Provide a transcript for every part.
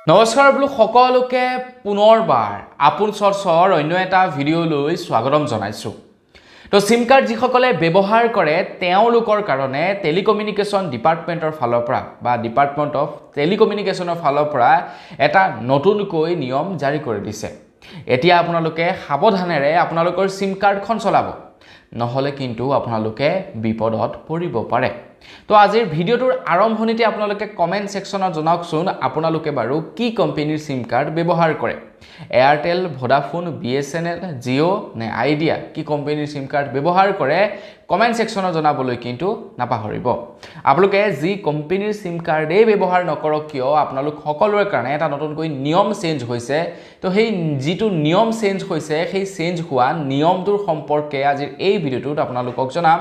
নমস্কাৰ বোলো সকলোকে পুনৰবাৰ আপোন চৰ অন্য এটা ভিডিঅ'লৈ স্বাগতম জনাইছো। তো সিম কাৰ্ড যিসকলে ব্যৱহাৰ কৰে তেওঁলোকৰ কাৰণে টেলিকমিউনিকেশ্যন ডিপাৰ্টমেণ্টৰ ফালৰ পৰা বা ডিপাৰ্টমেণ্ট অফ টেলিকমিউনিকেশ্যনৰ ফালৰ পৰা এটা নতুনকৈ নিয়ম জাৰি কৰি দিছে। এতিয়া আপোনালোকে সাৱধানেৰে আপোনালোকৰ সিম কাৰ্ডখন চলাব, নহলে কিন্তু আপোনালোকে বিপদত পৰিব পাৰে। তো আজিৰ ভিডিওটোৰ আৰম্ভণিতে আপোনালোকে কমেন্ট সেকশনত জনাওকচোন আপোনালোকে বাৰু কি কোম্পানীৰ সিম কাৰ্ড ব্যৱহাৰ কৰে। এয়াৰটেল, ভোডাফোন, বিএসএনএল, জিঅ' নে আইডিয়া কি কোম্পানীৰ সিম কাৰ্ড ব্যৱহাৰ কৰে কমেন্ট সেকশনত জনাবলৈ কিন্তু নাপাহৰিব। আপোনালোকে যি কোম্পানীৰ সিম কাৰ্ডেই ব্যৱহাৰ নকৰক কিয় আপোনালোক সকলোৰে কাৰণে এটা নতুনকৈ নিয়ম চেঞ্জ হৈছে। তো সেই যিটো নিয়ম চেঞ্জ হৈছে সেই চেঞ্জ হোৱা নিয়মটোৰ সম্পৰ্কে আজিৰ এই ভিডিওটোত আপোনালোকক জনাম।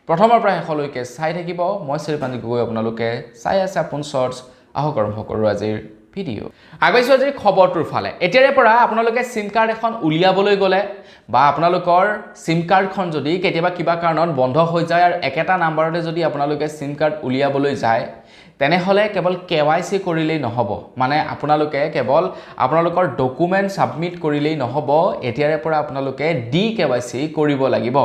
প্ৰথমৰ পৰা শেষলৈকে চাই থাকিব। মই শ্ৰীপানী গগৈ, আপোনালোকে চাই আছে আপোন শৰ্টছ। আহক আৰম্ভ কৰোঁ আজিৰ ভিডিঅ'। আগবাইছোঁ আজিৰ খবৰটোৰ ফালে। এতিয়াৰে পৰা আপোনালোকে সিম কাৰ্ড এখন উলিয়াবলৈ গ'লে বা আপোনালোকৰ সিম কাৰ্ডখন যদি কেতিয়াবা কিবা কাৰণত বন্ধ হৈ যায় আৰু একেটা নাম্বাৰতে যদি আপোনালোকে সিম কাৰ্ড উলিয়াবলৈ যায় তেনেহ'লে কেৱল KYC কৰিলেই নহ'ব। মানে আপোনালোকে কেৱল আপোনালোকৰ ডকুমেণ্ট ছাবমিট কৰিলেই নহ'ব, এতিয়াৰে পৰা আপোনালোকে DKYC কৰিব লাগিব।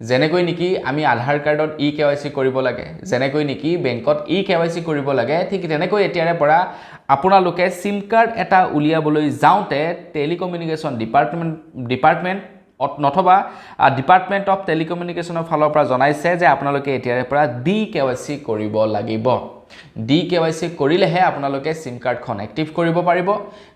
যেনেকৈ নেকি আমি আধাৰ কাৰ্ডত EKYC কৰিব লাগে, যেনেকৈ নেকি বেংকত EKYC কৰিব লাগে, ঠিক তেনেকৈ এতিয়াৰে পৰা আপোনালোকে সিম কাৰ্ড এটা উলিয়াবলৈ যাওঁতে টেলিকমিউনিকেশ্যন ডিপাৰ্টমেণ্ট নথবা ডিপাৰ্টমেণ্ট অফ টেলিকমিউনিকেশ্যনৰ ফালৰ পৰা জনাইছে যে আপোনালোকে এতিয়াৰে পৰা DKYC কৰিব লাগিব। DKYC কৰিলেহে আপোনালোকে সিম কাৰ্ডখন এক্টিভ কৰিব পাৰিব,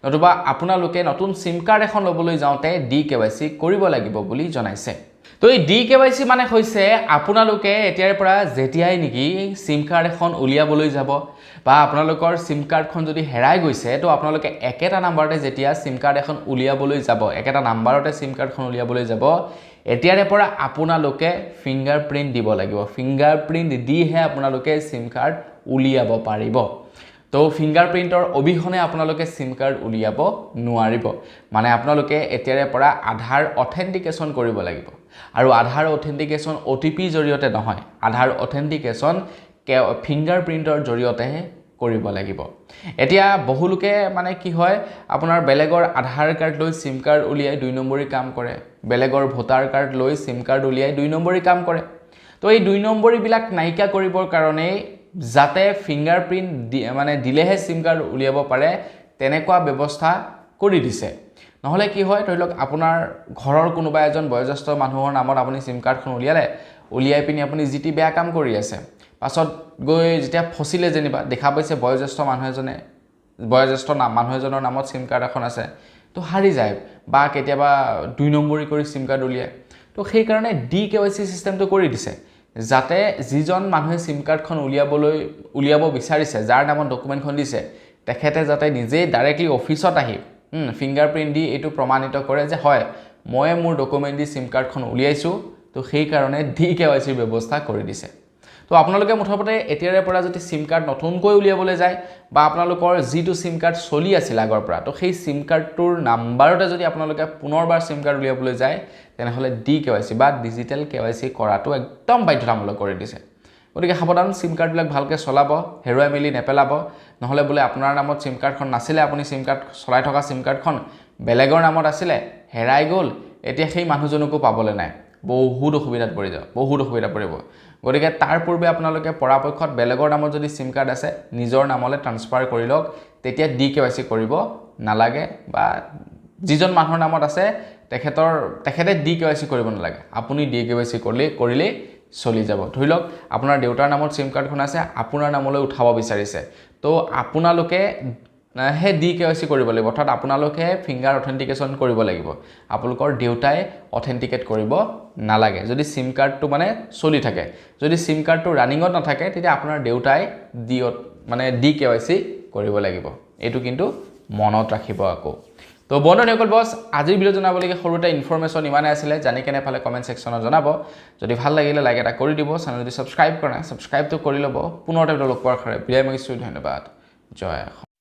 নতুবা আপোনালোকে নতুন সিম কাৰ্ড এখন ল'বলৈ যাওঁতে DKYC কৰিব লাগিব বুলি জনাইছে। তো এই DKYC মানে হৈছে আপোনালোকে এতিয়াৰ পৰা যেতিয়াই নেকি সিম কাৰ্ড এখন উলিয়াবলৈ যাব বা আপোনালোকৰ সিম কাৰ্ডখন যদি হেৰাই গৈছে তো আপোনালোকে একেটা নাম্বাৰতে যেতিয়া সিম কাৰ্ড এখন উলিয়াবলৈ যাব, একেটা নাম্বাৰতে সিম কাৰ্ডখন উলিয়াবলৈ যাব, এতিয়াৰে পৰা আপোনালোকে ফিংগাৰপ্ৰিণ্ট দিব লাগিব। ফিংগাৰপ্ৰিণ্ট দিহে আপোনালোকে সিম কাৰ্ড উলিয়াব পাৰিব। তো ফিংগাৰপ্ৰিণ্টৰ অবিহনে আপোনালোকে সিম কাৰ্ড উলিয়াব নোৱাৰিব। মানে আপোনালোকে এতিয়াৰে পৰা আধাৰ অথেণ্টিকেশ্যন কৰিব লাগিব। আৰু আধাৰ অথেণ্টিকেশ্যন OTP জৰিয়তে নহয়, আধাৰ অথেণ্টিকেশ্যন ফিংগাৰপ্ৰিণ্টৰ জৰিয়তেহে কৰিব লাগিব। এতিয়া বহুলোকে মানে কি হয়, আপোনাৰ বেলেগৰ আধাৰ কাৰ্ড লৈ সিম কাৰ্ড উলিয়াই 2 নম্বৰী কাম কৰে, বেলেগৰ ভোটাৰ কাৰ্ড লৈ সিম কাৰ্ড উলিয়াই 2 নম্বৰী কাম কৰে। তো এই 2 নম্বৰীবিলাক নাইকিয়া কৰিবৰ কাৰণে যাতে ফিংগাৰপ্ৰিণ্ট মানে দিলেহে সিম কাৰ্ড উলিয়াব পাৰে তেনেকুৱা ব্যৱস্থা কৰি দিছে। নহ'লে কি হয়, ধৰি লওক আপোনাৰ ঘৰৰ কোনোবা এজন বয়োজ্যেষ্ঠ মানুহৰ নামত আপুনি সিম কাৰ্ডখন উলিয়াই পিনি আপুনি যিটি বেয়া কাম কৰি আছে, পাছত গৈ যেতিয়া ফচিলে যেনিবা দেখা পাইছে বয়োজ্যেষ্ঠ মানুহ এজনৰ নামত সিম কাৰ্ড এখন আছে, তো হাৰি যায় বা কেতিয়াবা 2 নম্বৰী কৰি সিম কাৰ্ড উলিয়ায়। তো সেইকাৰণে DKYC চিষ্টেমটো কৰি দিছে যাতে যিজন মানুহে সিম কাৰ্ডখন উলিয়াব বিচাৰিছে, যাৰ নামত ডকুমেণ্টখন দিছে, তেখেতে যাতে নিজেই ডাইৰেক্টলি অফিচত আহি ফিংগাৰপ্ৰিণ্ট দি এইটো প্ৰমাণিত কৰে যে হয় মই মোৰ ডকুমেণ্ট দি সিম কাৰ্ডখন উলিয়াইছোঁ। তো সেইকাৰণে DKYC ব্যৱস্থা কৰি দিছে। তো আপোনালোকে মুঠতে এতিয়াৰে পৰা যদি সিম কাৰ্ড নতুনকৈ উলিয়াবলৈ যায় বা আপোনালোকৰ যিটো সিম কাৰ্ড চলি আছিল আগৰ পৰা, তো সেই সিম কাৰ্ডটোৰ নাম্বাৰতে যদি আপোনালোকে পুনৰবাৰ সিম কাৰ্ড উলিয়াবলৈ যায় তেনেহ'লে DKYC বা ডিজিটেল KYC কৰাটো একদম বাধ্যতামূলক কৰি দিছে। গতিকে সাৱধান, সিম কাৰ্ডবিলাক ভালকৈ চলাব, হেৰুৱাই মেলি নেপেলাব। নহ'লে বোলে আপোনাৰ নামত সিম কাৰ্ডখন নাছিলে, আপুনি সিম কাৰ্ড চলাই থকা সিম কাৰ্ডখন বেলেগৰ নামত আছিলে, হেৰাই গ'ল, এতিয়া সেই মানুহজনকো পাবলৈ নাই, বহুত অসুবিধাত পৰিব। গতিকে তাৰ পূৰ্বে আপোনালোকে পৰাপক্ষত বেলেগৰ নামত যদি সিম কাৰ্ড আছে নিজৰ নামলৈ ট্ৰান্সফাৰ কৰি লওক, তেতিয়া DKYC কৰিব নালাগে। বা যিজন মানুহৰ নামত আছে তেখেতে DKYC কৰিব নালাগে, আপুনি DKYC কৰিলেই চলি যাব। ধৰি লওক আপোনাৰ দেউতাৰ নামত সিম কাৰ্ডখন আছে, আপোনাৰ নামলৈ উঠাব বিচাৰিছে, তো আপোনালোকে হে DKYC কৰিব লাগিব, অৰ্থাৎ আপোনালোকে ফিংগাৰ অথেণ্টিকেশ্যন কৰিব লাগিব। আপোনালোকৰ দেউতাই অথেণ্টিকেট কৰিব নালাগে যদি সিম কাৰ্ডটো মানে চলি থাকে। যদি সিম কাৰ্ডটো ৰানিঙত নাথাকে তেতিয়া আপোনাৰ দেউতাই DKYC কৰিব লাগিব। এইটো কিন্তু মনত ৰাখিব আকৌ। তো বন্ধুসকল, বছ আজিৰ ভিডিঅ' জনাবলগীয়া সৰু এটা ইনফৰমেশ্যন ইমানে আছিলে। জানি কেনে পালে কমেণ্ট ছেকশ্যনত জনাব। যদি ভাল লাগিলে লাইক এটা কৰি দিব, চেনেল যদি ছাবস্ক্ৰাইব কৰা নাই ছাবস্ক্ৰাইবটো কৰি ল'ব। পুনৰ এটা লগ পোৱাৰ আশাৰে বিদায় মাগিছোঁ। ধন্যবাদ। জয় অসম।